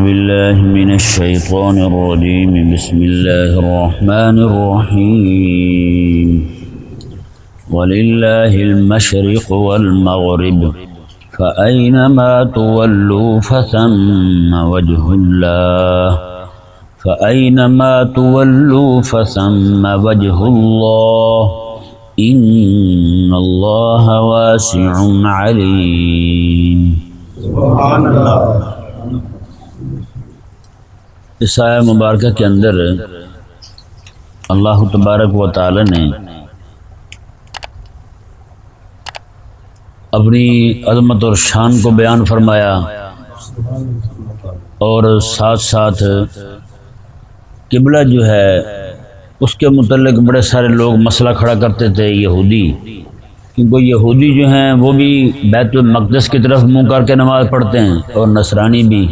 بالله من الشيطان الرجيم. بسم الله الرحمن الرحيم. ولله المشرق والمغرب فأينما تولوا فثم وجه الله فأينما تولوا فثم وجه الله إن الله واسع عليم. سبحان اللہ. اس آیہ مبارکہ کے اندر اللہ تبارک و تعالی نے اپنی عظمت اور شان کو بیان فرمایا اور ساتھ ساتھ قبلہ جو ہے اس کے متعلق بڑے سارے لوگ مسئلہ کھڑا کرتے تھے. یہودی، کیونکہ یہودی جو ہیں وہ بھی بیت المقدس کی طرف منہ کر کے نماز پڑھتے ہیں، اور نصرانی بھی،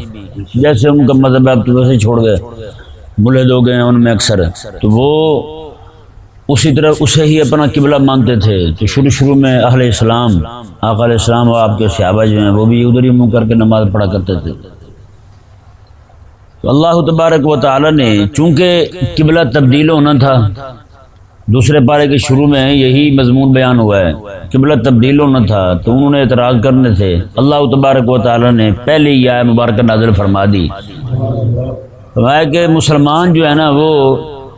جیسے ان کا مذہب اب تو ویسے چھوڑ گئے، ملحد ہو گئے ہیں ان میں اکثر، تو وہ اسی طرح اسے ہی اپنا قبلہ مانتے تھے. تو شروع میں اہل اسلام، آقا علیہ السلام اور آپ کے صحابہ جو ہیں وہ بھی ادھر ہی منہ کر کے نماز پڑھا کرتے تھے. تو اللہ تبارک و تعالی نے چونکہ قبلہ تبدیل ہونا تھا، دوسرے پارے کے شروع میں یہی مضمون بیان ہوا ہے، قبلہ تبدیل ہونا تھا، تو انہوں نے اعتراض کرنے تھے. اللہ تبارک و تعالی نے پہلے یہ آیت مبارکہ نازل فرما دی، فرمایا کہ مسلمان جو ہے نا وہ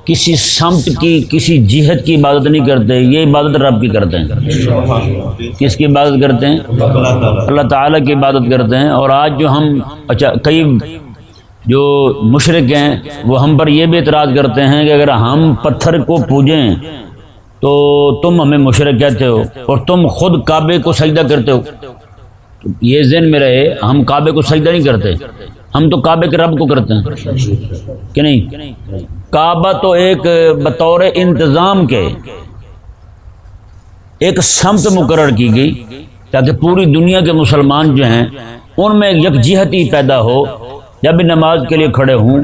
کسی سمت کی، کسی جہت کی عبادت نہیں کرتے، یہ عبادت رب کی کرتے ہیں. کس کی عبادت کرتے ہیں؟ اللہ تعالیٰ کی عبادت کرتے ہیں. اور آج جو ہم کئی جو مشرک ہیں وہ ہم پر یہ بھی اعتراض کرتے ہیں کہ اگر ہم پتھر کو پوجیں تو تم ہمیں مشرک کہتے ہو، اور تم خود کعبے کو سجدہ کرتے ہو. تو یہ ذہن میں رہے، ہم کعبے کو سجدہ نہیں کرتے، ہم تو کعبے کے رب کو کرتے ہیں کہ نہیں. کعبہ تو ایک بطور انتظام کے ایک سمت مقرر کی گئی تاکہ پوری دنیا کے مسلمان جو ہیں ان میں یکجہتی پیدا ہو. جب بھی نماز کے لیے کھڑے ہوں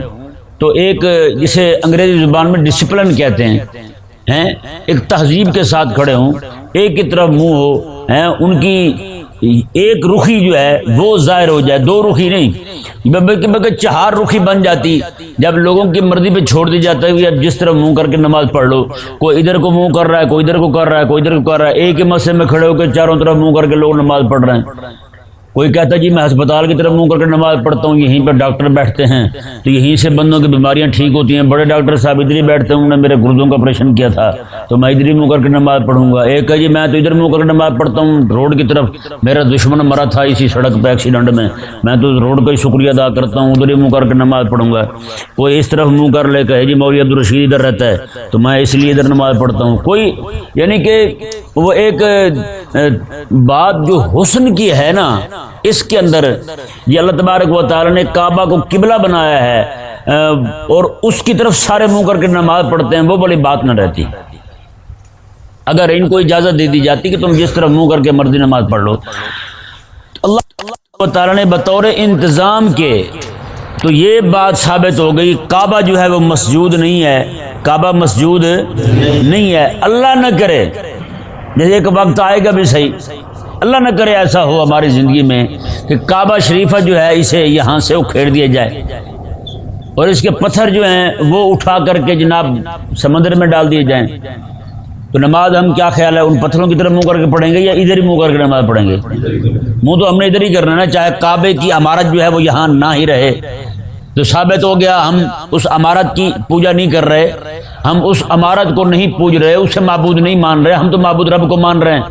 تو ایک جسے انگریزی زبان میں ڈسپلن کہتے ہیں، ایک تہذیب کے ساتھ کھڑے ہوں، ایک کی طرف منہ ہو، ان کی ایک رخی جو ہے وہ ظاہر ہو جائے، دو رخی نہیں بلکہ چار رخی بن جاتی. جب لوگوں کی مرضی پہ چھوڑ دی جاتا ہے کہ جس طرح منہ کر کے نماز پڑھ لو، کوئی ادھر کو منہ کر رہا ہے، کوئی ادھر کو کر رہا ہے، کوئی ادھر کو کر رہا ہے، ایک ہی مسجد میں کھڑے ہو کے چاروں طرف منہ کر کے لوگ نماز پڑھ رہے ہیں. کوئی کہتا ہے جی میں ہسپتال کی طرف منہ کر کے نماز پڑھتا ہوں، یہیں پہ ڈاکٹر بیٹھتے ہیں تو یہیں سے بندوں کی بیماریاں ٹھیک ہوتی ہیں، بڑے ڈاکٹر صاحب ادھر ہی بیٹھتے ہیں، انہوں نے میرے گردوں کا آپریشن کیا تھا تو میں ادھر ہی منہ کر کے نماز پڑھوں گا. ایک ہے جی میں تو ادھر منہ کر کے نماز پڑھتا ہوں، روڈ کی طرف میرا دشمن مرا تھا اسی سڑک پہ ایکسیڈنٹ میں تو روڈ کا ہی شکریہ ادا کرتا ہوں، ادھر ہی منہ کر کے نماز پڑھوں گا. کوئی اس طرف منہ کر لے کہ جی مولوی عبدالرشید ادھر رہتا ہے تو میں اس لیے ادھر نماز پڑھتا ہوں. کوئی یعنی کہ وہ ایک بات جو حسن کی ہے نا، اس کے اندر یہ اللہ تبارک و تعالی نے کعبہ کو قبلہ بنایا ہے اور اس کی طرف سارے منہ کر کے نماز پڑھتے ہیں، وہ بڑی بات نہ رہتی. اگر ان کو اجازت دے دی جاتی کہ تم جس طرف منہ کر کے مرضی نماز پڑھ لو، اللہ تعالی نے بطور انتظام کے تو یہ بات ثابت ہو گئی کعبہ جو ہے وہ مسجود نہیں ہے، کعبہ مسجود نہیں ہے. اللہ نہ کرے، جیسے ایک وقت آئے گا بھی صحیح، اللہ نہ کرے ایسا ہو ہماری زندگی میں کہ کعبہ شریفہ جو ہے اسے یہاں سے اکھیڑ دیا جائے اور اس کے پتھر جو ہیں وہ اٹھا کر کے جناب سمندر میں ڈال دیے جائیں. تو نماز ہم کیا خیال ہے، ان پتھروں کی طرف منہ کر کے پڑھیں گے یا ادھر ہی منہ کر کے نماز پڑھیں گے؟ منہ تو ہم نے ادھر ہی کرنا نا، چاہے کعبے کی عمارت جو ہے وہ یہاں نہ ہی رہے تو ثابت ہو گیا ہم اس عمارت کی پوجا نہیں کر رہے، ہم اس عمارت کو نہیں پوج رہے، اسے معبود نہیں مان رہے، ہم تو معبود رب کو مان رہے ہیں.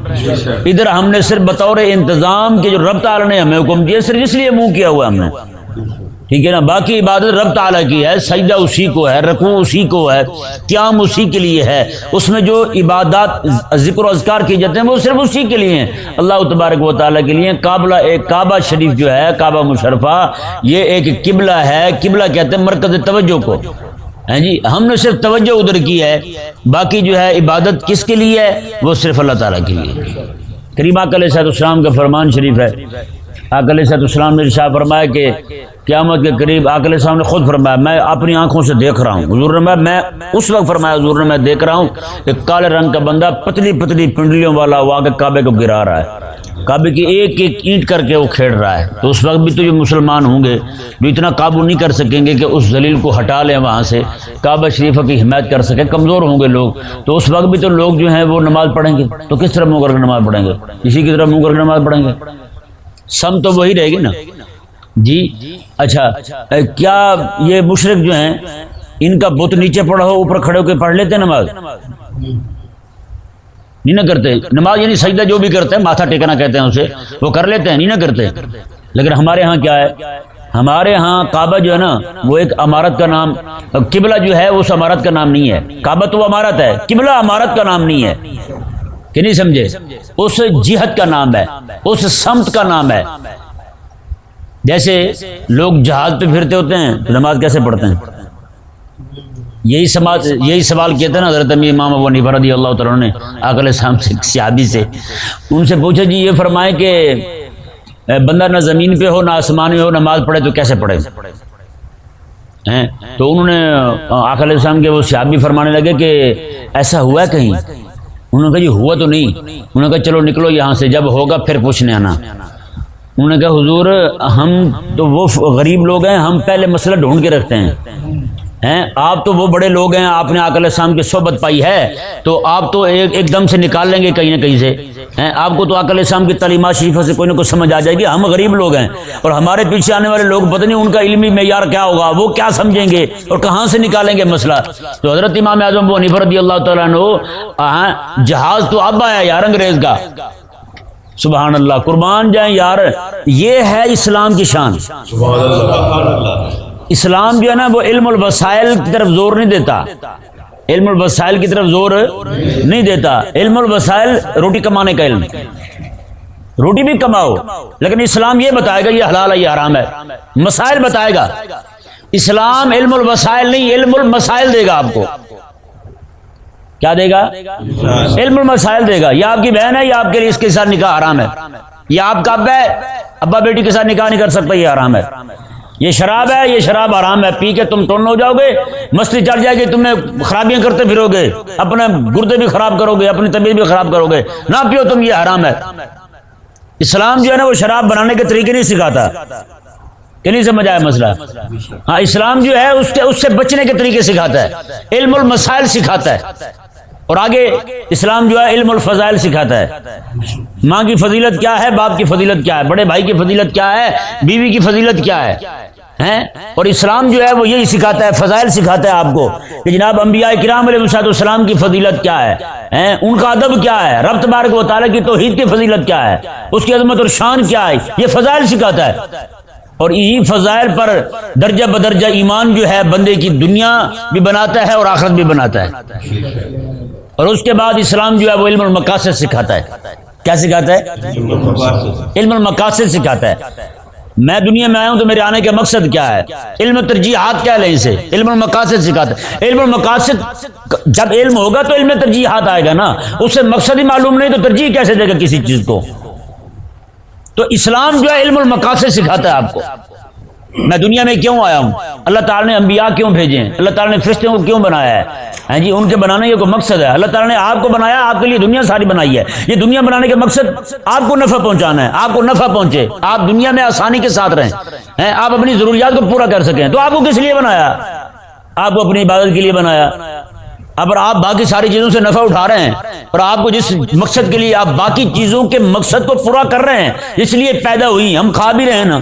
ادھر ہم نے صرف بطور انتظام کے جو رب تعالی نے ہمیں حکم دیا صرف اس لیے منہ کیا ہوا ہم نے، ٹھیک ہے نا. باقی عبادت رب تعالیٰ کی ہے، سجدہ اسی کو ہے، رکوع اسی کو ہے، قیام اسی کے لیے ہے، اس میں جو عبادات ذکر و اذکار کی جاتے ہیں وہ صرف اسی کے لیے ہیں، اللہ تبارک و تعالیٰ کے لیے. کعبہ شریف جو ہے، کعبہ مشرفہ، یہ ایک قبلہ ہے. قبلہ کہتے ہیں مرکز توجہ کو، جی ہم نے صرف توجہ ادھر کی ہے، باقی جو ہے عبادت کس کے لیے ہے، وہ صرف اللہ تعالیٰ کے لیے. کریم آقا علیہ السلام کا فرمان شریف ہے، آقا علیہ السلام نے ارشاد فرمایا کہ قیامت کے قریب آقا علیہ السلام نے خود فرمایا میں اپنی آنکھوں سے دیکھ رہا ہوں، حضور نے میں اس وقت فرمایا حضور نے میں دیکھ رہا ہوں کہ کالے رنگ کا بندہ پتلی پتلی پنڈلیوں والا وہ آ کے کعبے کو گرا رہا ہے. کعبے کی ایک ایک اینٹ کر کے وہ کھیڑ رہا ہے، تو اس وقت بھی تو جو مسلمان ہوں گے جو اتنا قابو نہیں کر سکیں گے کہ اس ذلیل کو ہٹا لیں وہاں سے، کعبہ شریفہ کی حمایت کر سکیں، کمزور ہوں گے لوگ، تو اس وقت بھی تو لوگ جو ہیں وہ نماز پڑھیں گے، تو کس طرح منہ کر کے نماز پڑھیں گے؟ اسی کی طرح منہ کر کے نماز پڑھیں گے، سم تو وہی رہے گی نا جی۔ اچھا کیا یہ مشرک جو ہیں ان کا بت نیچے پڑا ہو اوپر کھڑے ہو کے پڑھ لیتے ہیں نماز؟ نہیں نہ کرتے نماز، یعنی سجدہ جو بھی کرتے ہیں ماتھا ٹیکنا کہتے ہیں اسے، وہ کر لیتے ہیں، نہیں نہ کرتے۔ لیکن ہمارے ہاں کیا ہے، ہمارے ہاں کعبہ جو ہے نا وہ ایک عمارت کا نام، قبلہ جو ہے اس عمارت کا نام نہیں ہے، کعبہ تو وہ عمارت ہے، قبلہ عمارت کا نام نہیں ہے، کہ نہیں سمجھے؟ اس جہت کا نام ہے، اس سمت کا نام ہے۔ جیسے لوگ جہاز پہ پھرتے ہوتے ہیں تو نماز کیسے پڑھتے ہیں؟ یہی سوال کیا تھا نا حضرت امام ابو حنیفہ رضی اللہ تعالیٰ نے آقا علیہ السلام سے، صحابی سے، ان سے پوچھا جی یہ فرمائے کہ بندہ نہ زمین پہ ہو نہ آسمان میں ہو، نماز پڑھے تو کیسے پڑھے ہیں؟ تو انہوں نے آقا علیہ السلام کے وہ صحابی فرمانے لگے کہ ایسا ہوا ہے کہیں؟ انہوں نے کہا جی ہوا تو نہیں۔ انہوں نے کہا چلو نکلو یہاں سے، جب ہوگا پھر پوچھنے آنا۔ انہوں نے کہا حضور ہم تو وہ غریب لوگ ہیں، ہم پہلے مسئلہ ڈھونڈ کے رکھتے ہیں، آپ تو وہ بڑے لوگ ہیں، آپ نے آقا علیہ السلام کی صحبت پائی ہے تو آپ تو ایک دم سے نکال لیں گے کہیں نہ کہیں سے، آپ کو تو آقا علیہ السلام کی تعلیمات شریفہ سے کوئی نہ کوئی سمجھ آ جائے گی۔ ہم غریب لوگ ہیں اور ہمارے پیچھے آنے والے لوگ پتہ نہیں ان کا علمی معیار کیا ہوگا، وہ کیا سمجھیں گے اور کہاں سے نکالیں گے مسئلہ۔ تو حضرت امام اعظم ابو حنیفہ رضی اللہ تعالیٰ عنہ، جہاز تو اب آیا یار انگریز کا، سبحان اللہ، قربان جائیں یار، یہ ہے اسلام کی شان۔ سبحان اللہ۔ اسلام جو ہے نا وہ علم الوسائل کی طرف زور نہیں دیتا، علم الوسائل کی طرف زور نہیں دیتا۔ علم الوسائل روٹی کمانے کا علم، روٹی بھی کماؤ، لیکن اسلام یہ بتائے گا یہ حلال ہے یہ حرام ہے، مسائل بتائے گا۔ اسلام علم الوسائل نہیں، علم المسائل دے گا آپ کو۔ کیا دے گا؟ علم المسائل دے گا۔ یہ آپ کی بہن ہے، یہ آپ کے لیے اس کے ساتھ نکاح حرام ہے، یہ آپ کا ابا ہے، ابا بیٹی کے ساتھ نکاح نہیں کر سکتا، یہ حرام ہے۔ یہ شراب ہے، یہ شراب حرام ہے، پی کے تم ٹون ہو جاؤ گے، مستی چڑھ جائے گی، تمہیں خرابیاں کرتے پھرو گے، اپنے گردے بھی خراب کرو گے، اپنی طبیعت بھی خراب کرو گے، نہ پیو تم، یہ حرام ہے۔ اسلام جو ہے نا وہ شراب بنانے کے طریقے نہیں سکھاتا، کہ نہیں سمجھ آیا مسئلہ؟ ہاں اسلام جو ہے اس سے بچنے کے طریقے سکھاتا ہے، علم المسائل سکھاتا ہے، اور آگے اسلام جو ہے علم الفضائل سکھاتا ہے۔ ماں کی فضیلت کیا ہے، باپ کی فضیلت کیا ہے، بڑے بھائی کی فضیلت کیا ہے، بیوی کی فضیلت کیا ہے، اور اسلام جو ہے وہ یہی سکھاتا ہے، فضائل سکھاتا ہے آپ کو کہ جناب انبیاء کرام علیہ السلام کی فضیلت کیا ہے، ان کا ادب کیا ہے، رب تبارک و تعالیٰ کی توحید کی فضیلت کیا ہے، اس کی عظمت اور شان کیا ہے، یہ فضائل سکھاتا ہے۔ اور یہی فضائل پر درجہ بدرجہ ایمان جو ہے بندے کی دنیا بھی بناتا ہے اور آخرت بھی بناتا ہے۔ اور اس کے بعد اسلام جو ہے وہ علم المقاصد سکھاتا ہے۔ کیا سکھاتا ہے؟ علم المقاصد سکھاتا ہے۔ میں دنیا میں آیا ہوں تو میرے آنے کا مقصد کیا ہے، علم ترجیحات کیا لیں اسے، علم المقاصد سکھاتا ہے۔ علم المقاصد جب علم ہوگا تو علم ترجیحات آئے گا نا، اس سے مقصد ہی معلوم نہیں تو ترجیح کیسے دے گا کسی چیز کو؟ تو اسلام جو ہے علم المقاصد سکھاتا ہے آپ کو۔ میں دنیا میں کیوں آیا ہوں، اللہ تعالیٰ نے انبیاء کیوں بھیجے ہیں، اللہ تعالیٰ نے فرشتوں کو کیوں بنایا ہے، جی ان کے بنانے کا کوئی مقصد ہے۔ اللہ تعالیٰ نے آپ کو بنایا، آپ کے لیے دنیا ساری بنائی ہے، یہ دنیا بنانے کا مقصد آپ کو نفع پہنچانا ہے، آپ کو نفع پہنچے، آپ دنیا میں آسانی کے ساتھ رہیں، آپ اپنی ضروریات کو پورا کر سکیں۔ تو آپ کو کس لیے بنایا؟ آپ کو اپنی عبادت کے لیے بنایا۔ اب آپ باقی ساری چیزوں سے نفع اٹھا رہے ہیں اور آپ کو جس مقصد کے لیے آپ باقی چیزوں کے مقصد کو پورا کر رہے ہیں، اس لیے پیدا ہوئی، ہم کھا بھی رہے ہیں نا،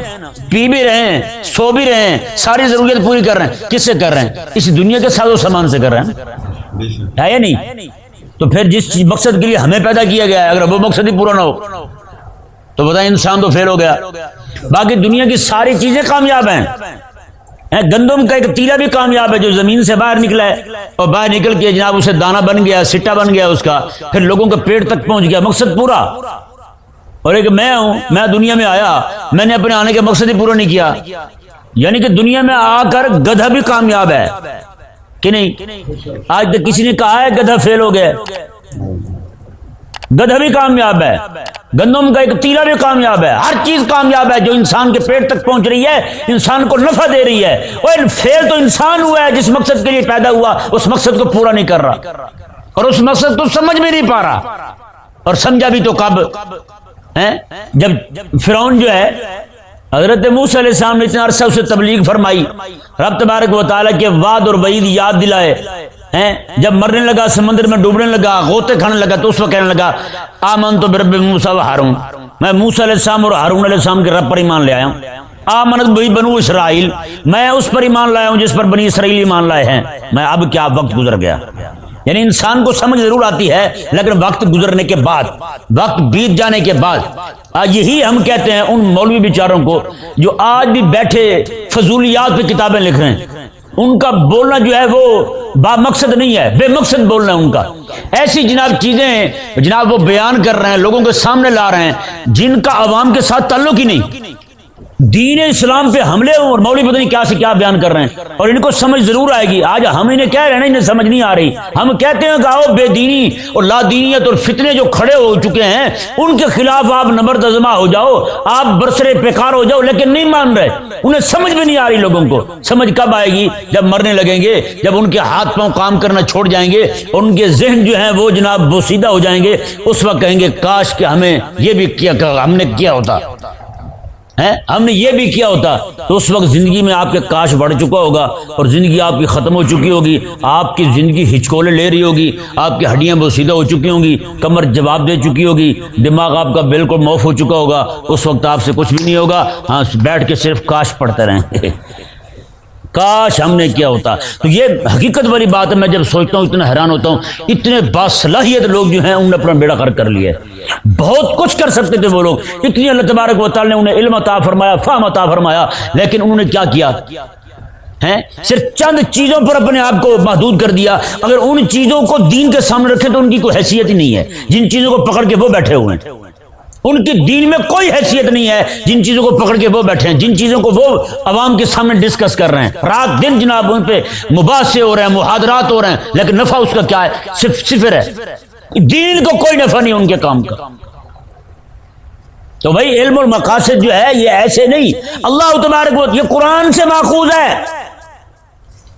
پی بھی رہے ہیں، سو بھی رہے ہیں، ساری ضروریات پوری کر رہے ہیں، کس سے کر رہے ہیں؟ اس دنیا کے ساز و سامان سے کر رہے ہیں، ہے یا نہیں؟ تو پھر جس مقصد کے لیے ہمیں پیدا کیا گیا ہے اگر وہ مقصد ہی پورا نہ ہو تو بتائیں انسان تو فیل ہو گیا۔ باقی دنیا کی ساری چیزیں کامیاب ہیں، گندم کا ایک تیلا بھی کامیاب ہے جو زمین سے باہر نکلا ہے اور باہر نکل کے جناب اسے دانہ بن گیا، سٹا بن گیا اس کا، پھر لوگوں کے پیٹ تک پہنچ گیا، مقصد پورا۔ اور ایک میں ہوں، میں دنیا میں آیا، میں نے اپنے آنے کا مقصد ہی پورا نہیں کیا، یعنی کہ دنیا میں آ کر گدھا بھی کامیاب ہے کہ نہیں؟ آج تک کسی نے کہا ہے گدھا فیل ہو گیا؟ گدھا بھی کامیاب ہے، گندم کا ایک تیلا بھی کامیاب ہے، ہر چیز کامیاب ہے جو انسان کے پیٹ تک پہنچ رہی ہے، انسان کو نفع دے رہی ہے۔ اور فیل تو انسان ہوا ہے جس مقصد کے لیے پیدا ہوا اس مقصد کو پورا نہیں کر رہا، اور اس مقصد کو سمجھ بھی نہیں پا رہا، اور سمجھا بھی تو کب جب فرعون جو ہے حضرت موسیٰ علیہ السلام نے اتنا عرصہ اسے تبلیغ فرمائی، رب تبارک و تعالیٰ کے وعد اور وعید یاد دلائے، جب مرنے لگا، سمندر میں ڈوبنے لگا، غوطے کھانے لگا، تو اس وقت کہنے لگا آمنت برب موسیٰ و ہارون، میں موسیٰ علیہ السلام اور ہارون علیہ السلام کے رب پر ایمان لے آیا ہوں۔ آمنت بہی بنو اسرائیل، میں اس پر ایمان لایا ہوں جس پر بنی اسرائیل ایمان لائے ہیں۔ میں اب کیا وقت گزر گیا، یعنی انسان کو سمجھ ضرور آتی ہے لیکن وقت گزرنے کے بعد، وقت بیت جانے کے بعد۔ یہی ہم کہتے ہیں ان مولوی بیچاروں کو جو آج بھی بیٹھے فضولیات پہ کتابیں لکھ رہے ہیں، ان کا بولنا جو ہے وہ با مقصد نہیں ہے، بے مقصد بولنا ہے ان کا۔ ایسی جناب چیزیں جناب وہ بیان کر رہے ہیں، لوگوں کے سامنے لا رہے ہیں جن کا عوام کے ساتھ تعلق ہی نہیں۔ دین اسلام پہ حملے ہوں اور مولوی پتہ نہیں کیا سے کیا بیان کر رہے ہیں، اور ان کو سمجھ ضرور آئے گی۔ آج ہم انہیں کہہ رہے ہیں، انہیں سمجھ نہیں آ رہی۔ ہم کہتے ہیں کہ آؤ بے دینی اور لا دینیت اور فتنے جو کھڑے ہو چکے ہیں ان کے خلاف آپ نبرد ازما ہو جاؤ، آپ برسرے پیکار ہو جاؤ، لیکن نہیں مان رہے۔ انہیں سمجھ بھی نہیں آ رہی لوگوں کو۔ سمجھ کب آئے گی؟ جب مرنے لگیں گے، جب ان کے ہاتھ پاؤں کام کرنا چھوڑ جائیں گے، ان کے ذہن جو ہیں وہ جناب بوسیدہ ہو جائیں گے، اس وقت کہیں گے کاش کہ ہمیں یہ بھی کیا، ہم نے کیا ہوتا، ہم نے یہ بھی کیا ہوتا۔ تو اس وقت زندگی میں آپ کے کاش بڑھ چکا ہوگا اور زندگی آپ کی ختم ہو چکی ہوگی، آپ کی زندگی ہچکولے لے رہی ہوگی، آپ کی ہڈیاں بوسیدہ ہو چکی ہوں گی، کمر جواب دے چکی ہوگی، دماغ آپ کا بالکل معاف ہو چکا ہوگا۔ اس وقت آپ سے کچھ بھی نہیں ہوگا، ہاں بیٹھ کے صرف کاش پڑھتے رہیں کاش ہم نے کیا ہوتا۔ تو یہ حقیقت والی بات ہے۔ میں جب سوچتا ہوں اتنا حیران ہوتا ہوں، اتنے باصلاحیت لوگ جو ہیں انہوں نے اپنا بیڑا غرق کر لیا ہے۔ بہت کچھ کر سکتے تھے وہ لوگ، اتنی اللہ تبارک و تعالیٰ نے انہیں علم عطا فرمایا، فہم عطا فرمایا، لیکن انہوں نے کیا کیا؟ صرف چند چیزوں پر اپنے آپ کو محدود کر دیا۔ اگر ان چیزوں کو دین کے سامنے رکھے تو ان کی کوئی حیثیت ہی نہیں ہے۔ جن چیزوں کو پکڑ کے وہ بیٹھے ہوئے ہیں، ان کی دین میں کوئی حیثیت نہیں ہے۔ جن چیزوں کو پکڑ کے وہ بیٹھے ہیں، جن چیزوں کو وہ عوام کے سامنے ڈسکس کر رہے ہیں، رات دن جناب ان پہ مباحثے ہو رہے ہیں، محاضرات ہو رہے ہیں، لیکن نفع اس کا کیا ہے؟ صفر ہے۔ دین کو کوئی نفع نہیں ان کے کام کا۔ تو بھائی علم المقاصد جو ہے یہ ایسے نہیں، اللہ تبارک و یہ قرآن سے ماخوذ ہے۔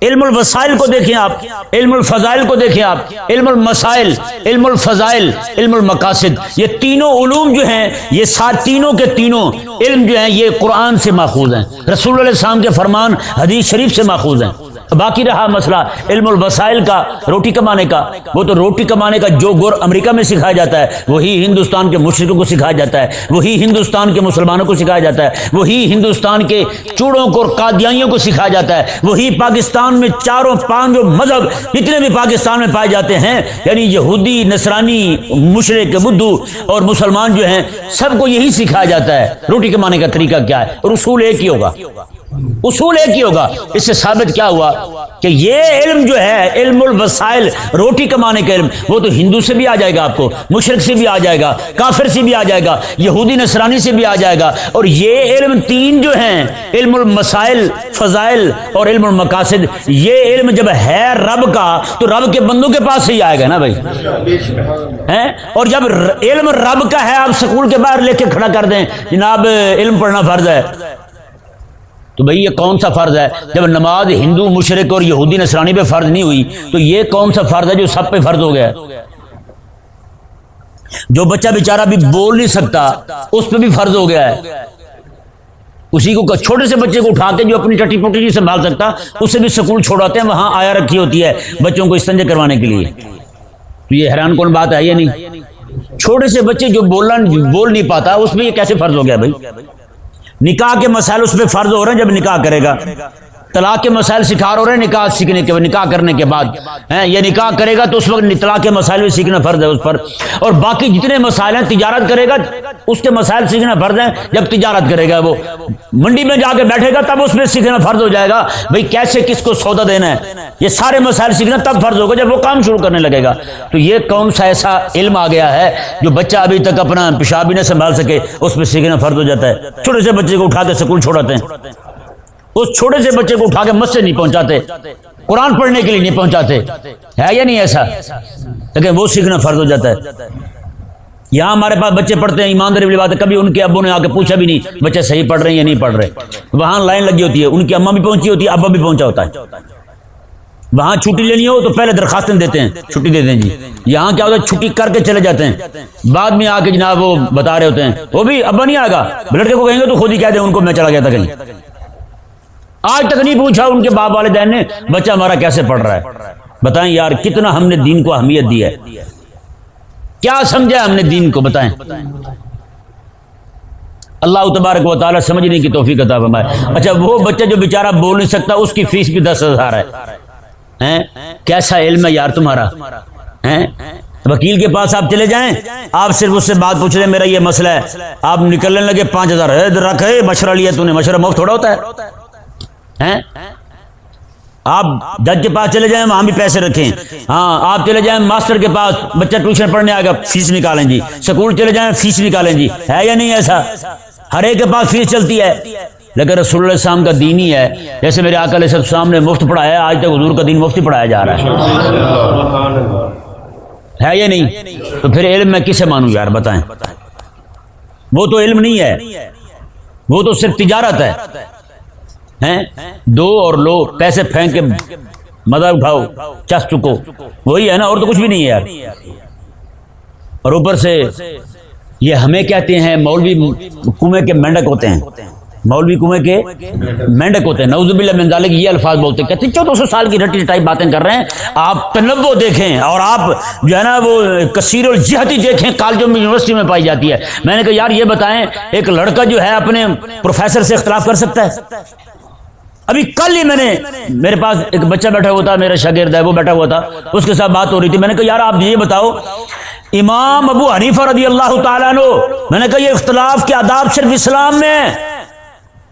علم الوسائل کو دیکھیں آپ، علم الفضائل کو دیکھیں آپ، علم المسائل، علم الفضائل، علم المقاصد، یہ تینوں علوم جو ہیں، یہ تینوں کے تینوں علم جو ہیں یہ قرآن سے ماخوذ ہیں، رسول اللہ علیہ السلام کے فرمان حدیث شریف سے ماخوذ ہیں۔ باقی رہا مسئلہ علم الوسائل کا، روٹی کمانے کا، وہ تو روٹی کمانے کا جو گور امریکہ میں سکھایا جاتا ہے وہی ہندوستان کے مشرکوں کو سکھایا جاتا ہے، وہی ہندوستان کے مسلمانوں کو سکھایا جاتا ہے، وہی ہندوستان کے چوڑوں کو اور قادیانیوں کو سکھایا جاتا ہے، وہی پاکستان میں چاروں پانچ مذہب جتنے بھی پاکستان میں پائے جاتے ہیں، یعنی یہودی، نصرانی، مشرک، بدھو اور مسلمان جو ہیں سب کو یہی سکھایا جاتا ہے روٹی کمانے کا طریقہ کیا ہے، اور اصول ایک ہی ہوگا، اصول ایک ہی ہوگا۔ اس سے ثابت کیا ہوا کہ یہ علم جو ہے علم الوسائل، روٹی کمانے کا علم، وہ تو ہندو سے بھی آ جائے گا، آپ کو مشرک سے بھی آ جائے گا، کافر سے بھی آ جائے گا، یہودی نصرانی سے بھی آ جائے گا۔ اور یہ علم تین جو ہیں، علم المسائل، فضائل اور علم المقاصد، یہ علم جب ہے رب کا تو رب کے بندوں کے پاس سے ہی آئے گا نا بھائی، اور جب علم رب کا ہے، آپ سکول کے باہر لے کے کھڑا کر دیں جناب علم پڑھنا فرض ہے، تو بھئی یہ کون سا فرض ہے؟ جب نماز ہندو، مشرک اور یہودی نصرانی پہ فرض نہیں ہوئی تو یہ کون سا فرض ہے جو سب پہ فرض ہو گیا ہے؟ جو بچہ بیچارہ بھی بول نہیں سکتا اس پہ بھی فرض ہو گیا ہے۔ اسی کو چھوٹے سے بچے کو اٹھا کے جو اپنی ٹٹی پوٹی نہیں سنبھال سکتا اسے بھی سکول چھوڑاتے ہیں، وہاں آیا رکھی ہوتی ہے بچوں کو استنجے کروانے کے لیے۔ تو یہ حیران کون بات ہے یا نہیں؟ چھوٹے سے بچے جو بول نہیں پاتا اس پہ یہ کیسے فرض ہو گیا بھائی؟ نکاح کے مسائل اس پہ فرض ہو رہے ہیں جب نکاح کرے گا، طلاق کے مسائل سکھا رہے ہیں نکاح سیکھنے کے، نکاح کرنے کے بعد یہ نکاح کرے گا تو اس وقت طلاق کے مسائل بھی سیکھنا فرض ہے اس پر، اور باقی جتنے مسائل ہیں تجارت کرے گا اس کے مسائل سیکھنا فرض ہے۔ جب تجارت کرے گا، وہ منڈی میں جا کے بیٹھے گا تب اس میں سیکھنا فرض ہو جائے گا بھئی کیسے کس کو سودا دینا ہے، یہ سارے مسائل سیکھنا تب فرض ہوگا جب وہ کام شروع کرنے لگے گا۔ تو یہ کون سا ایسا علم آ گیا ہے جو بچہ ابھی تک اپنا پیشاب بھی نہ سنبھال سکے اس میں سیکھنا فرض ہو جاتا ہے؟ چھوٹے سے بچے کو اٹھا کے سکول چھوڑاتے ہیں، اس چھوٹے سے بچے کو اٹھا کے مسجد نہیں پہنچاتے، قرآن پڑھنے کے لیے نہیں پہنچاتے، ہے یا نہیں ایسا؟ لیکن وہ سیکھنا فرض ہو جاتا ہے۔ یہاں ہمارے پاس بچے پڑھتے ہیں، ایمانداری والی بات ہے، کبھی ان کے ابو نے آ کے پوچھا بھی نہیں بچے صحیح پڑھ رہے ہیں یا نہیں پڑھ رہے، وہاں لائن لگی ہوتی ہے، ان کی اماں بھی پہنچی ہوتی ہے، ابا بھی پہنچا ہوتا ہے، وہاں چھٹی لینی ہو تو پہلے درخواستیں دیتے ہیں، چھٹی دے دیں جی. یہاں کیا ہوتا ہے چھٹی کر کے چلے جاتے ہیں، بعد میں آ کے جناب وہ بتا رہے ہوتے ہیں وہ بھی ابا نہیں آئے گا، لڑکے کو کہیں گے تو خود ہی کہہ دیں ان کو میں چلا گیا تھا کہیں. آج تک نہیں پوچھا ان کے باپ والدین نے بچہ ہمارا کیسے پڑھ رہا ہے. بتائیں یار کتنا ہم نے دین کو اہمیت دی ہے، کیا سمجھا ہم نے دین کو، بتائیں. اللہ تبارک و تعالیٰ سمجھنے کی توفیق عطا فرمائے. اچھا وہ بچہ جو بیچارہ بول نہیں سکتا اس کی فیس بھی 10,000 ہے. کیسا علم ہے یار تمہارا. وکیل کے پاس آپ چلے جائیں، آپ صرف اس سے بات پوچھ لیں میرا یہ مسئلہ ہے، آپ نکلنے لگے 5,000 رکھ مشورہ لیا تو نے، مشورہ مفت تھوڑا ہوتا ہے. آپ جج کے پاس چلے جائیں وہاں بھی پیسے رکھیں. ہاں آپ چلے جائیں ماسٹر کے پاس، بچہ ٹیوشن پڑھنے آئے گا فیس نکالیں جی. سکول چلے جائیں فیس نکالیں جی. ہے یا نہیں ایسا؟ ہر ایک کے پاس فیس چلتی ہے. لیکن رسول اللہ علیہ السلام کا دین ہی ہے، جیسے میرے آقا علیہ السلام نے مفت پڑھایا ہے، آج تک حضور کا دین مفت ہی پڑھایا جا رہا ہے یا نہیں؟ تو پھر علم میں کسے مانوں یار، بتائیں. وہ تو علم نہیں ہے، وہ تو صرف تجارت ہے. دو اور لو، پیسے پھینک کے مزہ اٹھاؤ، چس چکو، وہی ہے نا، اور تو کچھ بھی نہیں ہے یار. اور اوپر سے یہ ہمیں کہتے ہیں مولوی کنویں کے مینڈک ہوتے ہیں، مولوی کنویں کے مینڈک ہوتے ہیں، نعوذ باللہ من ذالک. یہ الفاظ بولتے ہیں، کہتے ہیں 1400 سال کی رٹی ٹائپ باتیں کر رہے ہیں. آپ تنوع دیکھیں اور آپ جو ہے نا وہ کثیر الجہتی دیکھیں، کالجوں میں یونیورسٹی میں پائی جاتی ہے. میں نے کہا یار یہ بتائیں ایک لڑکا جو ہے اپنے پروفیسر سے اختلاف کر سکتا ہے؟ ابھی کل ہی میرے پاس ایک بچہ بیٹھا ہوا تھا، میرا شاگرد ہے، وہ بیٹھا ہوا تھا، اس کے ساتھ بات ہو رہی تھی. میں نے کہا یار آپ یہ بتاؤ امام ابو حنیفہ رضی اللہ تعالیٰ عنہ، میں نے کہا یہ اختلاف کے آداب صرف اسلام میں،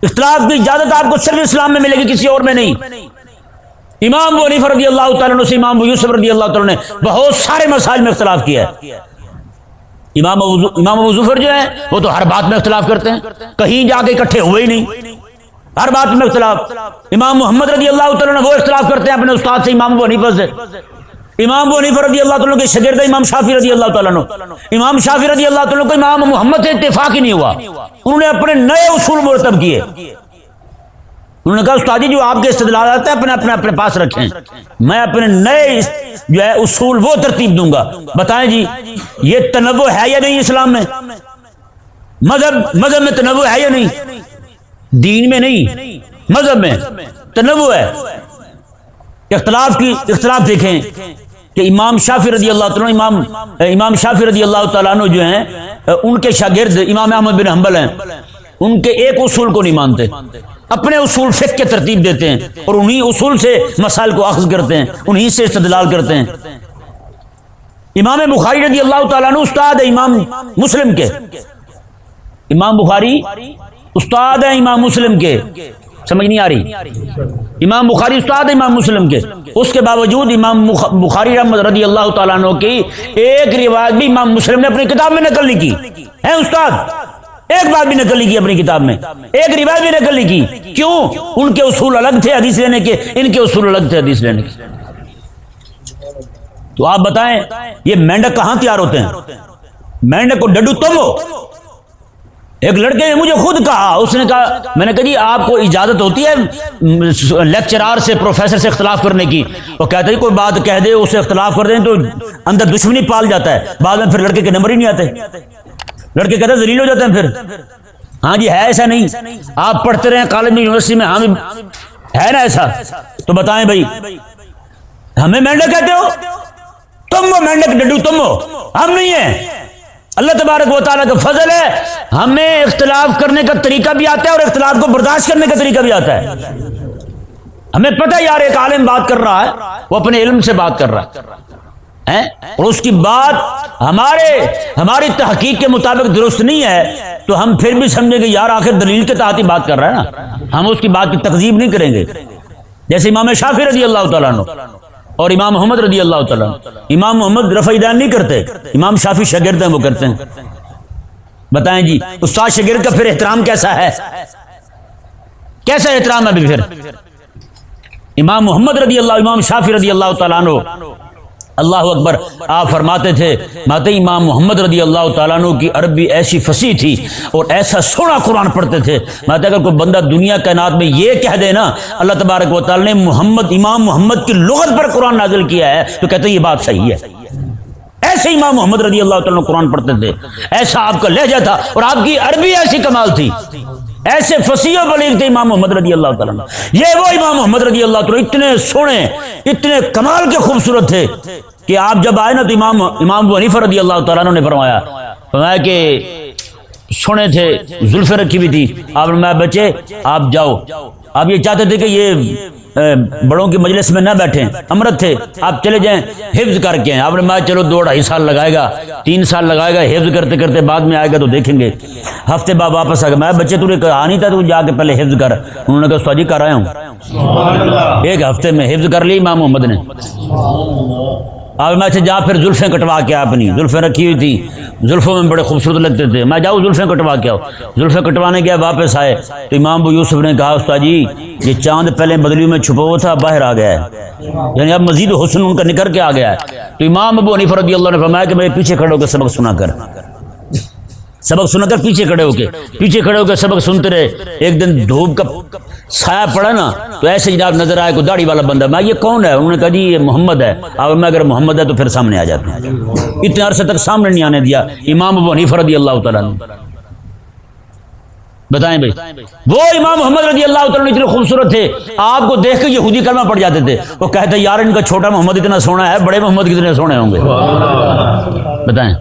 اختلاف کی اجازت آپ کو صرف اسلام میں ملے گی، کسی اور میں نہیں. امام ابو حنیفہ رضی اللہ تعالیٰ عنہ سے امام ابو یوسف رضی اللہ تعالیٰ نے بہت سارے مسائل میں اختلاف کیا ہے. امام ابو ظفر جو ہے وہ تو ہر بات میں اختلاف کرتے ہیں، کہیں جا کے اکٹھے ہوئے ہی نہیں، ہر بات میں اختلاف. امام محمد رضی اللہ تعالیٰ نے وہ اختلاف کرتے ہیں اپنے استاد سے امام ابو حنیفہ سے. امام ابو حنیفہ رضی اللہ تعالیٰ کے شاگرد امام شافعی رضی اللہ تعالیٰ عنہ، امام شافعی رضی اللہ تعالیٰ کو امام محمد سے اتفاق ہی نہیں ہوا. انہوں نے اپنے نئے اصول مرتب کیے. انہوں نے کہا استاد جی جو آپ کے استدلالات ہیں اپنے پاس رکھیں، میں اپنے نئے جو ہے اصول وہ ترتیب دوں گا. بتائیں جی یہ تنوع ہے یا نہیں اسلام میں؟ مذہب میں تنوع ہے یا نہیں؟ دین میں نہیں، مذہب میں تنوع ہے. اختلاف دیکھیں کہ امام شافعی رضی اللہ تعالیٰ امام شافعی رضی اللہ تعالیٰ عنہ جو ہیں ان کے شاگرد امام احمد بن حنبل ہیں، ان کے ایک اصول کو نہیں مانتے، اپنے اصول فقہ کے ترتیب دیتے ہیں اور انہی اصول سے مسائل کو اخذ کرتے ہیں، انہی سے استدلال کرتے ہیں. امام بخاری رضی اللہ تعالیٰ عنہ استاد ہے امام مسلم کے، امام بخاری استاد ہے امام مسلم کے. سمجھ نہیں آ رہی؟ امام بخاری استاد ہے امام مسلم کے، اس کے باوجود امام بخاری رحمۃ رضی اللہ تعالیٰ عنہ کی ایک روایت بھی امام مسلم نے اپنی کتاب میں نقل نہیں کی ہے. استاد ایک بات بھی نقل نہیں کی اپنی کتاب میں، ایک روایت بھی نقل نہیں کی. کیوں؟ ان کے اصول الگ تھے حدیث لینے کے، ان کے اصول الگ تھے حدیث لینے کے. تو آپ بتائیں یہ مینڈک کہاں تیار ہوتے ہیں؟ مینڈک کو ڈڈو تم ہو. ایک لڑکے نے مجھے خود کہا، اس نے کہا، میں نے کہا جی آپ کو اجازت ہوتی ہے لیکچرار سے پروفیسر سے اختلاف کرنے کی؟ وہ کہتا ہے کوئی بات کہہ دے اسے اختلاف کر دیں تو اندر دشمنی پال جاتا ہے، بعد میں پھر لڑکے کے نمبر ہی نہیں آتے، لڑکے کہتے ہیں ذلیل ہو جاتے ہیں پھر. ہاں جی ہے ایسا نہیں، آپ پڑھتے رہے کالج میں یونیورسٹی میں، ہاں ہے نا ایسا. تو بتائیں بھائی ہمیں مینڈک کہتے ہو؟ تم وہ مینڈک ڈڈو تم ہو، ہم نہیں ہیں. اللہ تبارک و تعالیٰ کا فضل ہے ہمیں اختلاف کرنے کا طریقہ بھی آتا ہے اور اختلاف کو برداشت کرنے کا طریقہ بھی آتا ہے. ہمیں پتہ یار ایک عالم بات کر رہا ہے، وہ اپنے علم سے بات کر رہا ہے اور اس کی بات ہماری تحقیق کے مطابق درست نہیں ہے تو ہم پھر بھی سمجھیں گے یار آخر دلیل کے تحت ہی بات کر رہا ہے نا، ہم اس کی بات کی تکذیب نہیں کریں گے. جیسے امام شافعی رضی اللہ تعالیٰ عنہ اور امام محمد رضی اللہ تعالیٰ عنہ، امام محمد رفع دین نہیں کرتے، امام شافعی شاگرد ہیں وہ کرتے ہیں. بتائیں جی استاد شاگرد کا پھر احترام کیسا ہے؟ کیسا احترام ہے پھر؟ امام محمد رضی اللہ، امام شافعی رضی اللہ تعالیٰ عنہ اللہ اکبر. آپ فرماتے تھے ماتے امام محمد رضی اللہ تعالیٰ عنہ کی عربی ایسی فصیح تھی اور ایسا سونا قرآن پڑھتے تھے. ماتے اگر کوئی بندہ دنیا کائنات میں یہ کہہ دے نا اللہ تبارک و تعالیٰ نے امام محمد کی لغت پر قرآن نازل کیا ہے تو کہتے ہیں یہ بات صحیح ہے. ایسے امام محمد رضی اللہ تعالیٰ عنہ قرآن پڑھتے تھے, ایسا آپ کا لہجہ تھا اور آپ کی عربی ایسی کمال تھی, ایسے فصیح و بلیغ تھے امام محمد رضی اللہ تعالیٰ عنہ. یہ وہ امام محمد رضی اللہ تعالیٰ اتنے سونے اتنے کمال کے خوبصورت تھے کہ آپ جب آئے نا تو امام ابو حنیفہ رضی اللہ تعالیٰ عنہ نے فرمایا کہ سونے تھے, زلفیں رکھی ہوئی تھی. آپ نے فرمایا بچے آپ جاؤ. آپ یہ چاہتے تھے کہ یہ بڑوں کی مجلس میں نہ بیٹھیں, امرت تھے, آپ چلے جائیں حفظ کر کے. آپ نے فرمایا چلو 2-2.5 سال لگائے گا 3 سال لگائے گا حفظ کرتے کرتے, بعد میں آئے گا تو دیکھیں گے. ہفتے بعد واپس آ گیا. میں بچے تو نے کہا نہیں تھا تو جا کے پہلے حفظ کر. انہوں نے کہا استاد جی کر آیا ہوں. 1 ہفتے میں حفظ کر لی امام محمد نے. آپ میں جا پھر زلفیں کٹوا کے, اپنی زلفیں رکھی ہوئی تھی, زلفوں میں بڑے خوبصورت لگتے تھے. میں جاؤ زلفیں کٹوا کے آؤ. زلفیں کٹوانے گیا, واپس آئے تو امام ابو یوسف نے کہا استاد جی یہ چاند پہلے بدلیوں میں چھپا ہوا تھا باہر آ گیا ہے, یعنی اب مزید حسن ان کا نکل کے آ گیا ہے. تو امام ابو حنیفہ رضی اللہ نے فرمایا کہ میرے پیچھے کھڑے ہو کے سبق سنا کر پیچھے کھڑے ہو کے سبق سنتے رہے. ایک دن دھوپ کا سایہ پڑا نا تو ایسے جناب نظر آئے کوئی داڑھی والا بندہ. میں یہ کون ہے؟ انہوں نے کہا جی یہ محمد ہے. اور میں اگر محمد ہے تو پھر سامنے آ جاتے ہیں. اتنے عرصے تک سامنے نہیں آنے دیا امام ابو حنیفہ رضی اللہ تعالیٰ نے. بتائیں بھائی, وہ امام محمد رضی اللہ تعالیٰ اتنے خوبصورت تھے, آپ کو دیکھ کے یہودی کلمہ پڑ جاتے تھے. وہ کہتے یار ان کا چھوٹا محمد اتنا سونا ہے, بڑے محمد کتنے سونے ہوں گے. بتائیں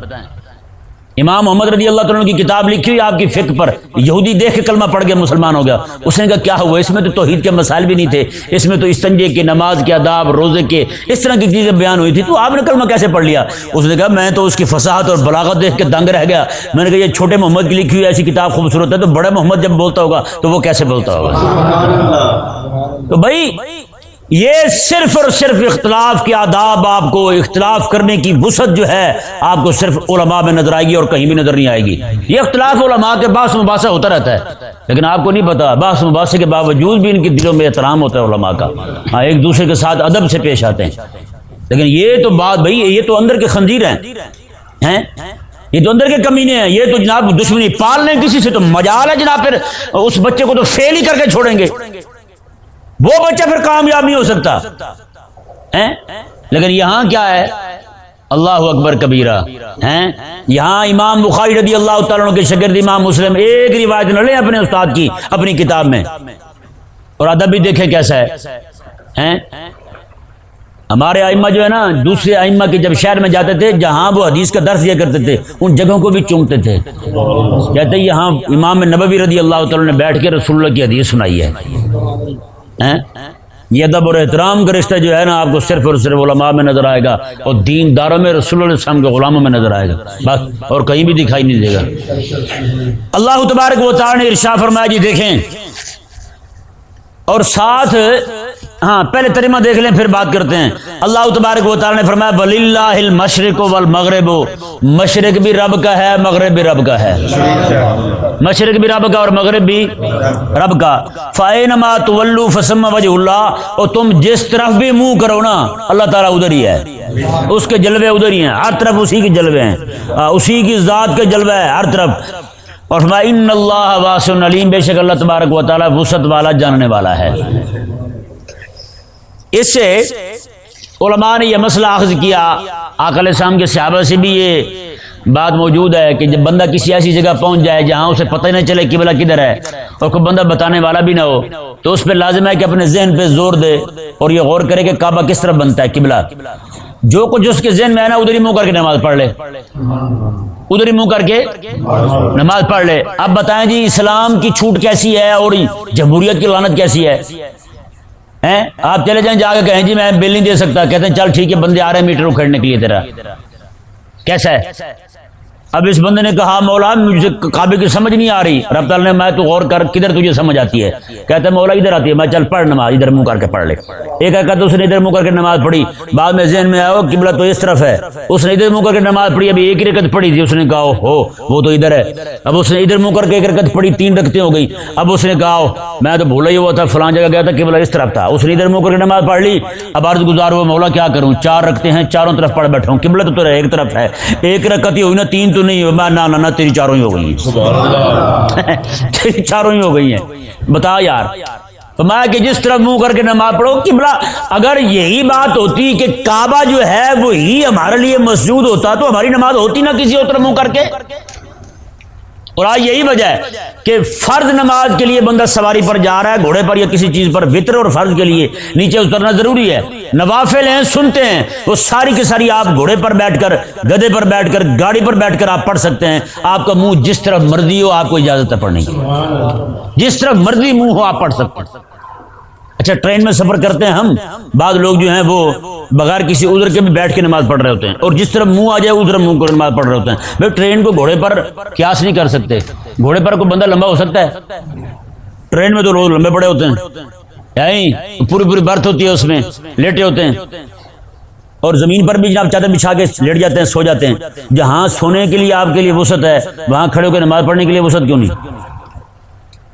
امام محمد رضی اللہ تعالیٰ کی کتاب لکھی ہوئی آپ کی فقہ پر, یہودی دیکھ کے کلمہ پڑھ کے مسلمان ہو گیا. اس نے کہا کیا ہوا؟ اس میں تو توحید کے مسائل بھی نہیں تھے, اس میں تو استنجے کے, نماز کے آداب, روزے کے, اس طرح کی چیزیں بیان ہوئی تھی, تو آپ نے کلمہ کیسے پڑھ لیا؟ اس نے کہا میں تو اس کی فصاحت اور بلاغت دیکھ کے دنگ رہ گیا. میں نے کہا یہ چھوٹے محمد کی لکھی ہوئی ایسی کتاب خوبصورت ہے تو بڑے محمد جب بولتا ہوگا تو وہ کیسے بولتا ہوگا؟ تو بھائی یہ صرف اور صرف اختلاف کے آداب, آپ کو اختلاف کرنے کی وسعت جو ہے آپ کو صرف علماء میں نظر آئے گی اور کہیں بھی نظر نہیں آئے گی. یہ اختلاف علماء کے بحث مباحثہ ہوتا رہتا ہے, لیکن آپ کو نہیں پتا بحث مباحثے کے باوجود بھی ان کے دلوں میں احترام ہوتا ہے علماء کا. ہاں ایک دوسرے کے ساتھ ادب سے پیش آتے ہیں. لیکن یہ تو بات بھائی یہ تو اندر کے خنزیر ہیں, یہ تو اندر کے کمینے ہیں. یہ تو جناب دشمنی پال لیں کسی سے تو مجال ہے جناب, پھر اس بچے کو تو فیل ہی کر کے چھوڑیں گے, وہ بچہ پھر کامیاب نہیں ہو سکتا. لیکن یہاں کیا ہے, اللہ اکبر کبیرہ. یہاں امام بخاری رضی اللہ تعالیٰ عنہ کے شاگرد امام مسلم ایک روایت نہ لیں اپنے استاد کی اپنی کتاب میں, اور ادب بھی دیکھیں کیسا ہے. ہمارے ائمہ جو ہے نا, دوسرے ائمہ کے جب شہر میں جاتے تھے جہاں وہ حدیث کا درس دیا کرتے تھے ان جگہوں کو بھی چومتے تھے. کہتے یہاں امام نبوی رضی اللہ تعالیٰ نے بیٹھ کے رسول اللہ کی حدیث سنائی ہے. یہ ادب اور احترام کا رشتہ جو ہے نا آپ کو صرف اور صرف علماء میں نظر آئے گا اور دین داروں میں رسول اللہ علیہ السلام کے غلاموں میں نظر آئے گا, بس اور کہیں بھی دکھائی نہیں دے گا. اللہ تبارک و تعالی نے ارشاد فرمایا جی دیکھیں, اور ساتھ ہاں پہلے ترجمہ دیکھ لیں پھر بات کرتے ہیں. اللہ تبارک و تعالی نے فرمایا وَلِلَّهِ الْمَشْرِقُ وَالْمَغْرِبُ, مشرق بھی رب کا ہے مغرب بھی رب کا ہے, مشرق بھی رب کا اور مغرب بھی رب کا. فَأَيْنَمَا تُوَلُّوا فَثَمَّ وَجْهُ اللَّهِ, اور تم جس طرف بھی منہ کرو نا اللہ تعالیٰ ادھر ہی ہے, اس کے جلوے ادھر ہی ہیں, ہر طرف اسی کے جلوے ہیں, اسی کی ذات کے جلوے ہے ہر طرف. اور فرمایا ان اللہ واسع علیم, بے شک اللہ تبارک و تعالیٰ وسعت والا جاننے والا ہے. اس سے علماء نے یہ مسئلہ اخذ کیا, آقا علیہ السلام کے صحابہ سے بھی یہ بات موجود ہے کہ جب بندہ کسی ایسی جگہ پہنچ جائے جہاں اسے پتہ ہی نہ چلے قبلہ کدھر ہے اور کوئی بندہ بتانے والا بھی نہ ہو, تو اس پہ لازم ہے کہ اپنے ذہن پہ زور دے اور یہ غور کرے کہ کعبہ کس طرف بنتا ہے قبلہ. جو کچھ اس کے ذہن میں ہے نا ادھر ہی منہ کر کے نماز پڑھ لے, ادھر ہی منہ کر کے نماز پڑھ لے. اب بتائیں جی اسلام کی چھوٹ کیسی ہے اور جمہوریت کی لعنت کیسی ہے؟ آپ چلے جائیں جا کے کہیں جی میں بل نہیں دے سکتا, کہتے ہیں چل ٹھیک ہے بندے آ رہے ہیں میٹر اکھیڑنے کے لیے, تیرا کیسا ہے اب اس بندے نے کہا مولا مجھے کعبے کی سمجھ نہیں آ رہی. رب تعالیٰ نے میں تو غور کر کدھر تجھے سمجھ آتی ہے. کہتا ہے مولا ادھر آتی ہے. میں چل پڑھ نماز, ادھر منہ کر کے پڑھ لے. ایک کہتا اس نے ادھر منہ کر کے نماز پڑھی, بعد میں ذہن میں آیا قبلہ تو اس طرف ہے, اس نے ادھر منہ کر کے نماز پڑھی. ابھی ایک ہی رکعت پڑھی تھی, اس نے کہا ہو وہ تو ادھر ہے. اب اس نے ادھر منہ کر کے ایک رکعت پڑھی, 3 رکعتیں ہو گئی. اب اس نے کہا میں تو بھولا ہی ہوا تھا, فلاں جگہ گیا تھا, قبلہ اس طرف تھا. اس نے ادھر منہ کر کے نماز پڑھ لی. اب عرض گزار ہوا مولا کیا کروں, 4 رکعتیں ہیں, چاروں طرف پڑھ بیٹھا ہوں, قبلہ تو ایک طرف ہے, ایک رکعت ہی ہوئی نا, 3 تو نہیں. میں نہ تیری 4 ہی ہو گئی ہیں, تیری 4 ہی ہو گئی ہیں. بتا یار, فرمایا کہ جس طرف منہ کر کے نماز پڑھو قبلہ. اگر یہی بات ہوتی کہ کعبہ جو ہے وہی ہمارے لیے مسجود ہوتا تو ہماری نماز ہوتی نہ کسی اور طرف منہ کر کے. اور آج یہی وجہ ہے کہ فرض نماز کے لیے بندہ سواری پر جا رہا ہے, گھوڑے پر یا کسی چیز پر, وتر اور فرض کے لیے نیچے اترنا ضروری ہے. نوافل ہیں سنتے ہیں, وہ ساری کی ساری آپ گھوڑے پر بیٹھ کر, گدھے پر بیٹھ کر, گاڑی پر بیٹھ کر آپ پڑھ سکتے ہیں. آپ کا منہ جس طرف مرضی ہو آپ کو اجازت ہے پڑھنے کی, جس طرف مرضی منہ ہو آپ پڑھ سکتے ہیں. اچھا ٹرین میں سفر کرتے ہیں ہم, بعض لوگ جو ہیں وہ بغیر کسی عذر کے بھی بیٹھ کے نماز پڑھ رہے ہوتے ہیں, اور جس طرف منہ آ جائے ادھر منہ کو نماز پڑھ رہے ہوتے ہیں. بھائی ٹرین کو گھوڑے پر قیاس نہیں کر سکتے. گھوڑے پر کوئی بندہ لمبا ہو سکتا ہے؟ ٹرین میں تو لوگ لمبے بڑے ہوتے ہیں, پوری برتھ ہوتی ہے, اس میں لیٹے ہوتے ہیں. اور زمین پر بھی جناب چادر بچھا کے لیٹ جاتے ہیں, سو جاتے ہیں. جہاں سونے کے لیے آپ کے لیے وسعت ہے, وہاں کھڑے ہو کے نماز پڑھنے کے لیے وسعت کیوں نہیں؟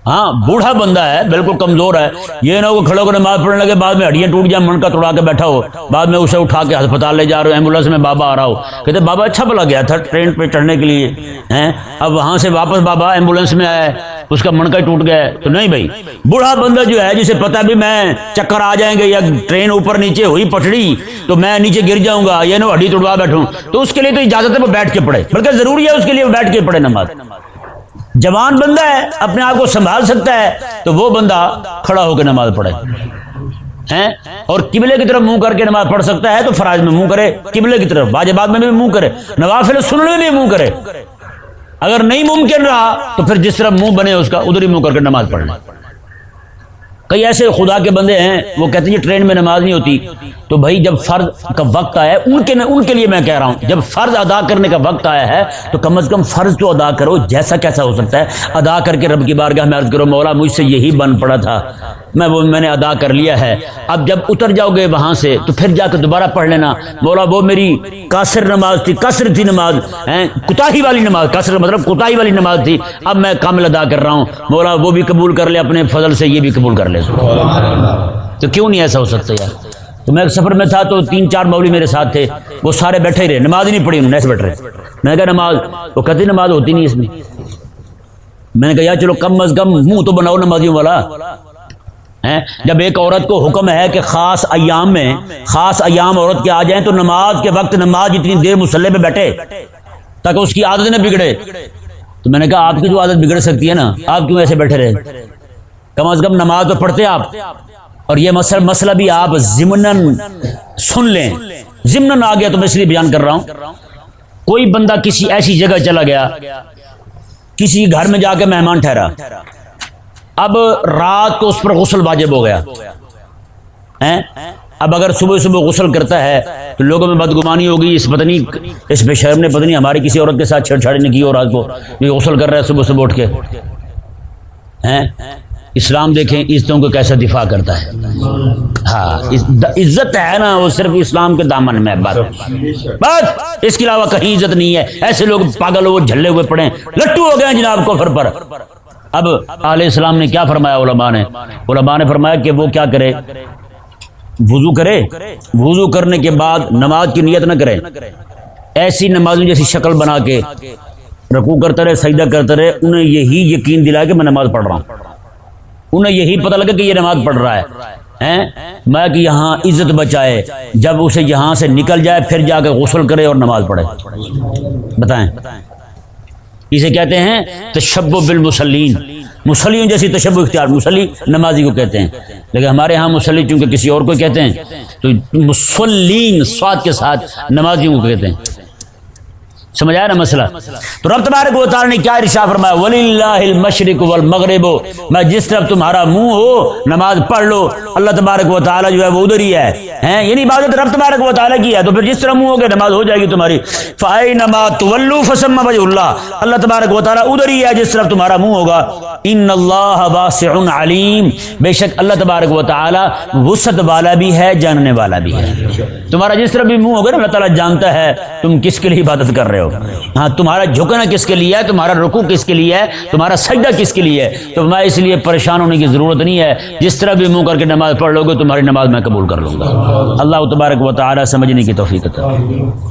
ہاں بوڑھا بندہ ہے, بالکل کمزور ہے, یہ نہ وہ کھڑے ہو کر نماز پڑھنے لگے, بعد میں ہڈیاں ٹوٹ جائیں, من کا توڑا کے بیٹھا ہو, بعد میں اسے اٹھا کے ہسپتال لے جا رہے ہو, ایمبولینس میں بابا آ رہا ہو, کہتے بابا اچھا بلا گیا تھا ٹرین پہ چڑھنے کے لیے ہیں, اب وہاں سے واپس بابا ایمبولینس میں آیا, اس کا من کا ٹوٹ گیا ہے. تو نہیں بھائی, بوڑھا بندہ جو ہے جسے پتا بھی میں چکر آ جائیں گے یا ٹرین اوپر نیچے ہوئی پٹڑی تو میں نیچے گر جاؤں گا, یہ نہ ہڈی توڑوا بیٹھوں, تو اس کے لیے تو اجازت ہے وہ بیٹھ کے پڑھے, بلکہ ضروری ہے اس کے لیے وہ بیٹھ کے پڑھے نماز. جوان بندہ ہے, اپنے آپ کو سنبھال سکتا ہے, تو وہ بندہ کھڑا ہو کے نماز پڑھے ہیں, اور قبلے کی طرف منہ کر کے نماز پڑھ سکتا ہے تو فرائض میں منہ کرے, قبلے کی طرف, واجبات میں بھی منہ کرے, نوافل سننے میں بھی منہ کرے. اگر نہیں ممکن رہا تو پھر جس طرح منہ بنے اس کا ادھر ہی منہ کر کے نماز پڑھ لیں. کئی ایسے خدا کے بندے ہیں وہ کہتے ہیں یہ ٹرین میں نماز نہیں ہوتی. تو بھائی جب فرض کا وقت آیا ہے, ان کے لیے میں کہہ رہا ہوں, جب فرض ادا کرنے کا وقت آیا ہے تو کم از کم فرض تو ادا کرو. جیسا کیسا ہو سکتا ہے, ادا کر کے رب کی بارگاہ میں عرض کرو مولا مجھ سے یہی بن پڑا تھا, میں نے ادا کر لیا ہے. اب جب اتر جاؤ گے وہاں سے تو پھر جا کے دوبارہ پڑھ لینا, مولا وہ میری قاصر نماز تھی, قصر تھی نماز, کوتاہی والی نماز, قصر مطلب کوتاہی والی نماز تھی, اب میں کامل ادا کر رہا ہوں, مولا وہ بھی قبول کر لے اپنے فضل سے, یہ بھی قبول کر لے. تو کیوں نہیں ایسا ہو سکتا یار؟ تو میں ایک سفر میں تھا تو 3-4 مولوی میرے ساتھ تھے, وہ سارے بیٹھے ہی رہے, نماز ہی نہیں پڑھی انہوں نے, ایسے بیٹھ رہے. میں نے کہا نماز, وہ کہتے نماز ہوتی نہیں اس میں. میں نے کہا یار چلو کم از کم منہ تو بناؤ نمازیوں والا. جب ایک عورت کو حکم ہے کہ خاص ایام عورت کے آ جائیں تو نماز کے وقت نماز اتنی دیر مصلی پہ بیٹھے تاکہ اس کی عادت نہ بگڑے. تو میں نے کہا آپ کی جو عادت بگڑ سکتی ہے نا, آپ کیوں ایسے بیٹھے رہے؟ کم از کم نماز تو پڑھتے آپ. اور یہ مسئلہ بھی آپ ضمناً سن لیں, ضمناً آ گیا تو میں اس لیے بیان کر رہا ہوں. کوئی بندہ کسی ایسی جگہ چلا گیا, کسی گھر میں جا کے مہمان ٹھہرا, اب رات کو اس پر غسل واجب ہو گیا. اب اگر صبح غسل کرتا ہے تو لوگوں میں بدگمانی ہوگی, اس بے شرم نے پتہ نہیں ہماری کسی عورت کے ساتھ چھیڑ چھاڑی نہیں کی, اور رات کو یہ غسل کر رہا ہے صبح اٹھ کے. اسلام دیکھیں عزتوں کو کیسا دفاع کرتا ہے. ہاں عزت ہے نا, وہ صرف اسلام کے دامن میں, بس اس کے علاوہ کہیں عزت نہیں ہے. ایسے لوگ پاگل ہو جھلے ہوئے پڑے, لٹو ہو گئے جناب کفر پر. اب اہل اسلام نے کیا فرمایا, علماء نے فرمایا کہ وہ کیا کرے, وضو کرے, وضو کرنے کے بعد نماز کی نیت نہ کرے, ایسی نمازوں جیسی شکل بنا کے رکوع کرتا رہے, سجدہ کرتا رہے, انہیں یہی یقین دلایا کہ میں نماز پڑھ رہا ہوں, انہیں یہی پتہ لگا کہ یہ نماز پڑھ رہا ہے. میں کہ یہاں عزت بچائے, جب اسے یہاں سے نکل جائے پھر جا کے غسل کرے اور نماز پڑھے. بتائیں, اسے کہتے ہیں تشبہ بالمصلین, مصلیوں جیسی تشبہ اختیار, مصلی نمازی کو کہتے ہیں, لیکن ہمارے ہاں مصلی چونکہ کسی اور کو کہتے ہیں تو مصلین صاد کے ساتھ نمازیوں کو کہتے ہیں. سمجھ آیا نا مسئلہ؟ تو رب تبارک و تعالی نے کیا ارشاد فرمایا, وَلِلَّهِ الْمَشْرِقُ وَالْمَغْرِبُ, میں جس طرف تمہارا منہ ہو نماز پڑھ لو. اللہ تبارک و تعالی جو ہے وہ ادھر ہی ہے, ہیں، یعنی عبادت رب تبارک و تعالیٰ کی ہے، تو پھر جس طرح منہ ہو کے نماز ہو جائے گی تمہاری۔ فَأَيْنَمَا تُوَلُّوا فَثَمَّ وَجْهُ اللَّهِ، اللہ تبارک و تعالیٰ ادھر ہی ہے جس طرف تمہارا منہ ہوگا۔ ان اللہ واسع علیم، بے شک اللہ تبارک و تعالیٰ وسعت والا بھی ہے، جاننے والا بھی ہے۔ تمہارا جس طرح بھی منہ ہوگا نا، اللہ تعالیٰ جانتا ہے تم کس کے لیے عبادت کر رہے ہو، ہاں تمہارا جھکنا کس کے لیے ہے، تمہارا رکوع کس کے لیے ہے، تمہارا سجدہ کس کے لیے ہے۔ تو میں اس لیے پریشان ہونے کی ضرورت نہیں ہے، جس طرح بھی منہ کر کے نماز پڑھ لو گے تمہاری نماز میں قبول کر لوں گا۔ اللہ تبارک و تعالیٰ سمجھنے کی توفیق عطا فرمائے۔